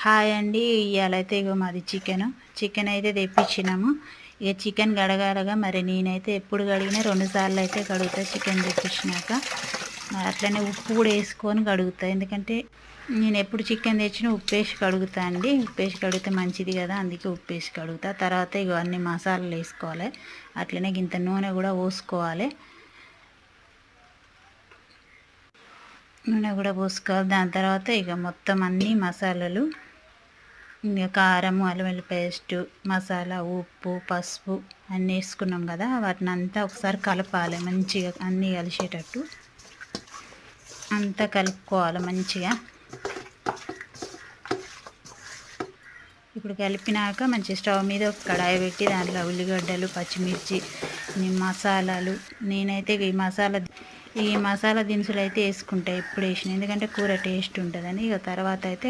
Hi అండి. ఇవాళైతే ఇగో మాది chicken అయితే తెప్పించినాము. ఇక చికెన్ గడగడగా మరి నేనైతే ఎప్పుడు కడిగినా 2 సార్లు అయితే కడుగుతా. చికెన్ తెప్పించినాక అట్లనే ఉప్పు కూడా వేసుకొని కడుగుతా. ఎందుకంటే నేను ఎప్పుడు చికెన్ తెచ్చినా ఉప్పేసి కడుగుతా అండి. ఉప్పేసి కడిగితే మంచిది కదా, అందుకే ఉప్పేసి కడుగుతా. తర్వాత ఇగో అన్ని మసాలాలు వేసుకోవాలి. అట్లనే ఇంత నూనె కూడా పోసుకోవాలి. దాని తర్వాత ఇక మొత్తం అన్ని మసాలాలు, ఇంకా కారం, అల్లం వెల్లుల్లి పేస్టు, మసాలా, ఉప్పు, పసుపు అన్నీ వేసుకున్నాం కదా, వాటిని అంతా ఒకసారి కలపాలి. మంచిగా అన్నీ కలిసేటట్టు అంతా కలుపుకోవాలి మంచిగా. ఇప్పుడు కలిపినాక మంచి స్టవ్ మీద ఒక కడాయి పెట్టి దాంట్లో ఉల్లిగడ్డలు, పచ్చిమిర్చి, మసాలాలు, నేనైతే ఈ మసాలా దినుసులు అయితే వేసుకుంటా ఎప్పుడు వేసిన, ఎందుకంటే కూర టేస్ట్ ఉంటుందని. ఇక తర్వాత అయితే